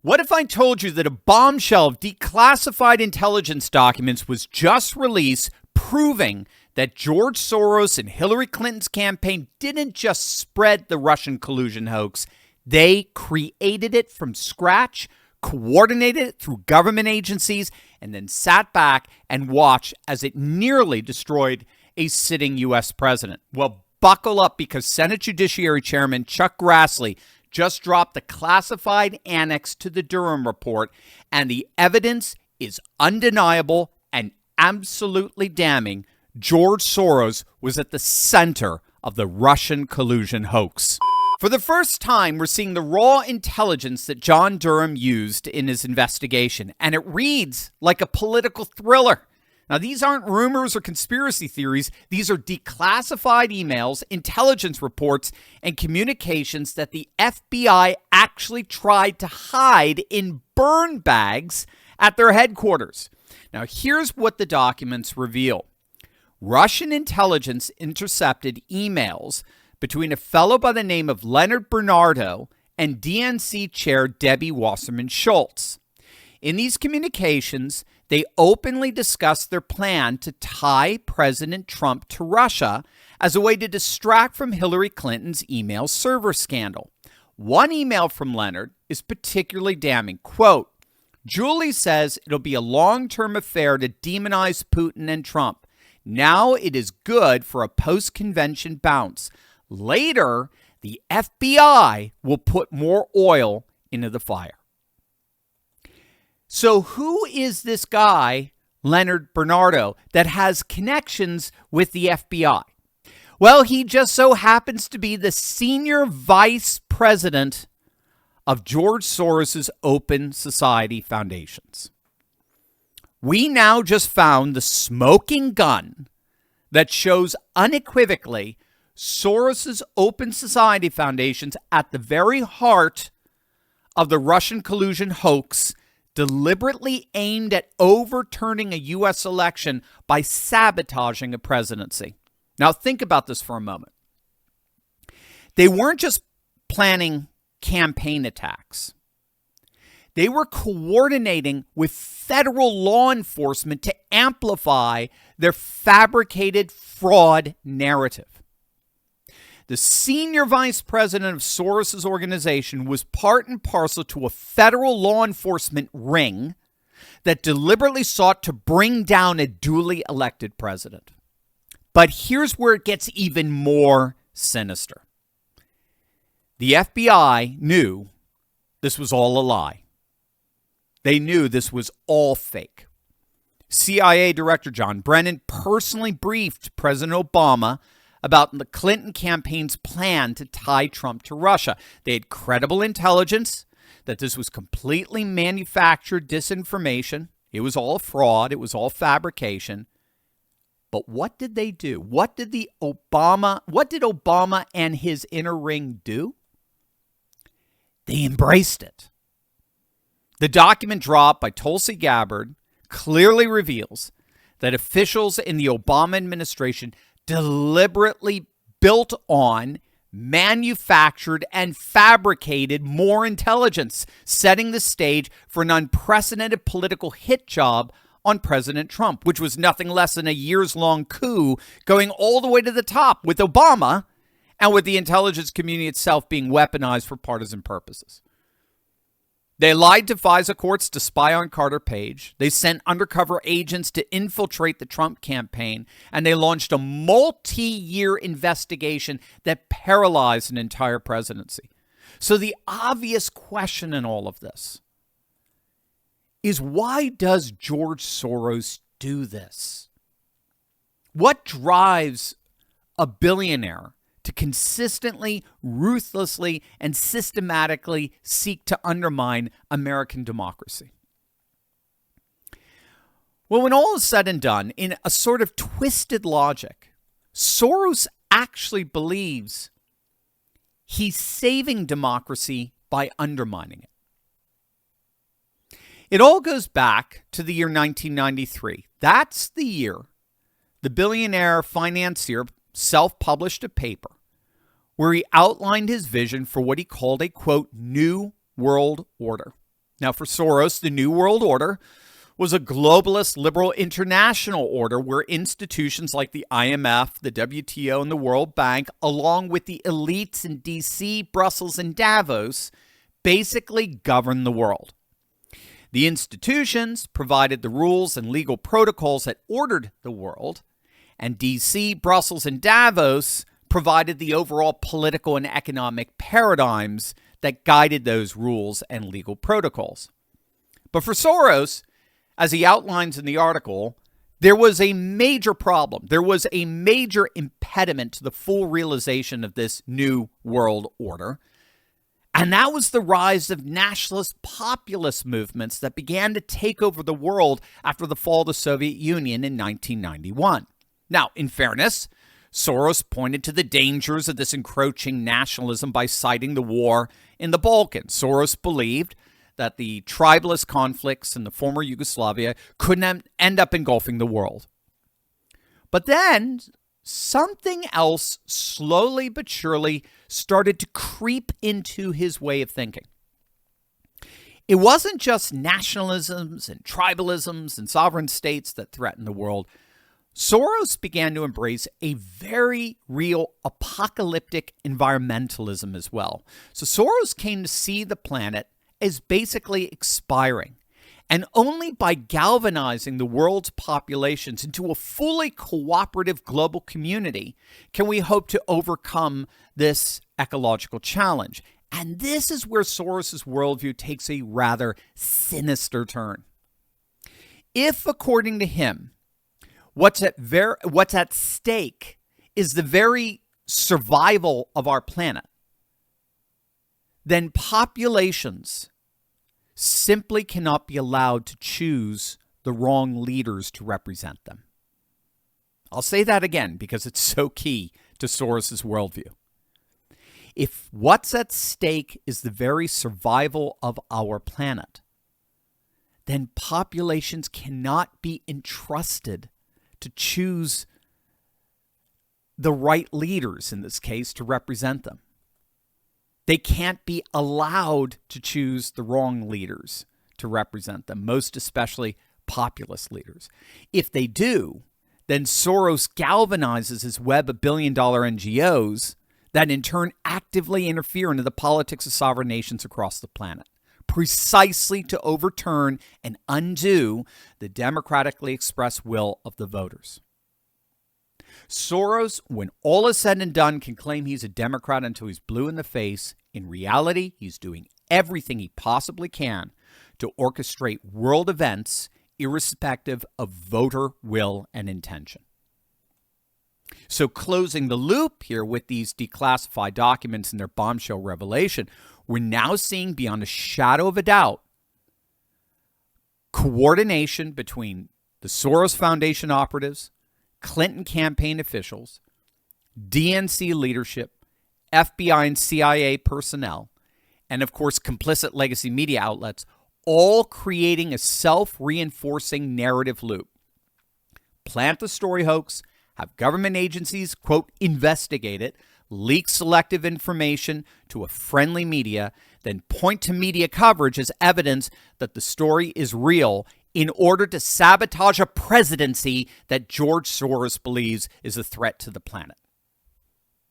What if I told you that a bombshell of declassified intelligence documents was just released proving that George Soros and Hillary Clinton's campaign didn't just spread the Russian collusion hoax, they created it from scratch, coordinated it through government agencies, and then sat back and watched as it nearly destroyed a sitting U.S. president? Well, buckle up, because Senate Judiciary Chairman Chuck Grassley just dropped the classified annex to the Durham report, and the evidence is undeniable and absolutely damning. George Soros was at the center of the Russian collusion hoax. For the first time, we're seeing the raw intelligence that John Durham used in his investigation, and it reads like a political thriller. Now, these aren't rumors or conspiracy theories. These are declassified emails, intelligence reports, and communications that the FBI actually tried to hide in burn bags at their headquarters. Now, here's what the documents reveal. Russian intelligence intercepted emails between a fellow by the name of Leonard Bernardo and DNC chair Debbie Wasserman Schultz. In these communications, they openly discussed their plan to tie President Trump to Russia as a way to distract from Hillary Clinton's email server scandal. One email from Leonard is particularly damning. Quote, "Julie says it'll be a long-term affair to demonize Putin and Trump. Now it is good for a post-convention bounce. Later, the FBI will put more oil into the fire." So who is this guy, Leonard Bernardo, that has connections with the FBI? Well, he just so happens to be the senior vice president of George Soros's Open Society Foundations. We now just found the smoking gun that shows unequivocally Soros's Open Society Foundations at the very heart of the Russian collusion hoax, deliberately aimed at overturning a U.S. election by sabotaging a presidency. Now, think about this for a moment. They weren't just planning campaign attacks. They were coordinating with federal law enforcement to amplify their fabricated fraud narrative. The senior vice president of Soros's organization was part and parcel to a federal law enforcement ring that deliberately sought to bring down a duly elected president. But here's where it gets even more sinister. The FBI knew this was all a lie. They knew this was all fake. CIA Director John Brennan personally briefed President Obama about the Clinton campaign's plan to tie Trump to Russia. They had credible intelligence that this was completely manufactured disinformation. It was all fraud. It was all fabrication. But what did they do? What did Obama and his inner ring do? They embraced it. The document dropped by Tulsi Gabbard clearly reveals that officials in the Obama administration deliberately built on, manufactured, and fabricated more intelligence, setting the stage for an unprecedented political hit job on President Trump, which was nothing less than a years-long coup going all the way to the top with Obama and with the intelligence community itself being weaponized for partisan purposes. They lied to FISA courts to spy on Carter Page. They sent undercover agents to infiltrate the Trump campaign. And they launched a multi-year investigation that paralyzed an entire presidency. So the obvious question in all of this is, why does George Soros do this? What drives a billionaire to consistently, ruthlessly, and systematically seek to undermine American democracy? Well, when all is said and done, in a sort of twisted logic, Soros actually believes he's saving democracy by undermining it. It all goes back to the year 1993. That's the year the billionaire financier self-published a paper where he outlined his vision for what he called a, quote, new world order. Now, for Soros, the New World Order was a globalist liberal international order where institutions like the IMF, the WTO, and the World Bank, along with the elites in DC, Brussels, and Davos, basically govern the world. The institutions provided the rules and legal protocols that ordered the world, and DC, Brussels, and Davos provided the overall political and economic paradigms that guided those rules and legal protocols. But for Soros, as he outlines in the article, there was a major problem. There was a major impediment to the full realization of this new world order. And that was the rise of nationalist populist movements that began to take over the world after the fall of the Soviet Union in 1991. Now, in fairness, Soros pointed to the dangers of this encroaching nationalism by citing the war in the Balkans. Soros believed that the tribalist conflicts in the former Yugoslavia could end up engulfing the world. But then something else slowly but surely started to creep into his way of thinking. It wasn't just nationalisms and tribalisms and sovereign states that threatened the world. Soros began to embrace a very real apocalyptic environmentalism as well. So Soros came to see the planet as basically expiring. And only by galvanizing the world's populations into a fully cooperative global community can we hope to overcome this ecological challenge. And this is where Soros's worldview takes a rather sinister turn. If, according to him, what's at stake is the very survival of our planet, then populations simply cannot be allowed to choose the wrong leaders to represent them. I'll say that again because it's so key to Soros's worldview. If what's at stake is the very survival of our planet, then populations cannot be entrusted to choose the right leaders, in this case, to represent them. They can't be allowed to choose the wrong leaders to represent them, most especially populist leaders. If they do, then Soros galvanizes his web of billion-dollar NGOs that in turn actively interfere into the politics of sovereign nations across the planet, precisely to overturn and undo the democratically expressed will of the voters. Soros, when all is said and done, can claim he's a Democrat until he's blue in the face. In reality, he's doing everything he possibly can to orchestrate world events irrespective of voter will and intention. So closing the loop here with these declassified documents and their bombshell revelation, we're now seeing beyond a shadow of a doubt coordination between the Soros Foundation operatives, Clinton campaign officials, DNC leadership, FBI and CIA personnel, and of course complicit legacy media outlets, all creating a self-reinforcing narrative loop. Plant the story hoax, have government agencies, quote, investigate it, leak selective information to a friendly media, then point to media coverage as evidence that the story is real in order to sabotage a presidency that George Soros believes is a threat to the planet.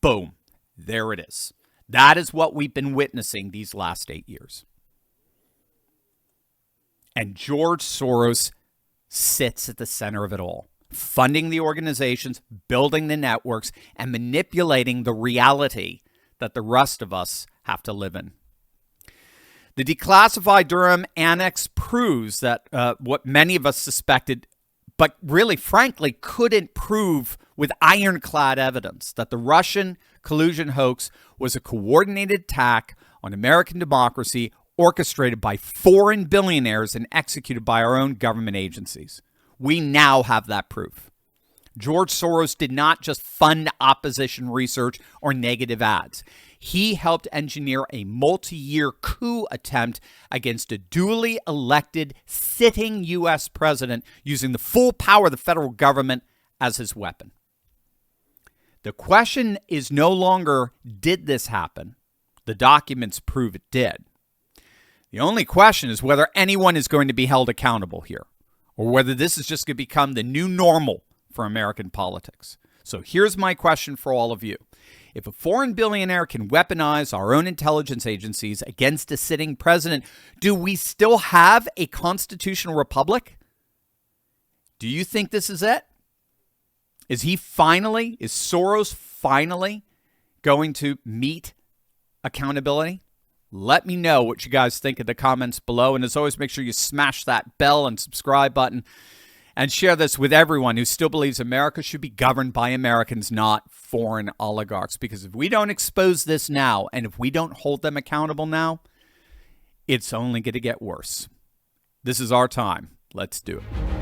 Boom. There it is. That is what we've been witnessing these last 8 years. And George Soros sits at the center of it all, funding the organizations, building the networks, and manipulating the reality that the rest of us have to live in. The declassified Durham Annex proves that what many of us suspected, but really, frankly, couldn't prove with ironclad evidence, that the Russian collusion hoax was a coordinated attack on American democracy orchestrated by foreign billionaires and executed by our own government agencies. We now have that proof. George Soros did not just fund opposition research or negative ads. He helped engineer a multi-year coup attempt against a duly elected sitting U.S. president using the full power of the federal government as his weapon. The question is no longer, did this happen? The documents prove it did. The only question is whether anyone is going to be held accountable here, or whether this is just going to become the new normal for American politics. So here's my question for all of you. If a foreign billionaire can weaponize our own intelligence agencies against a sitting president, do we still have a constitutional republic? Do you think this is it? Is Soros finally going to meet accountability? Let me know what you guys think in the comments below. And as always, make sure you smash that bell and subscribe button and share this with everyone who still believes America should be governed by Americans, not foreign oligarchs. Because if we don't expose this now, and if we don't hold them accountable now, it's only going to get worse. This is our time. Let's do it.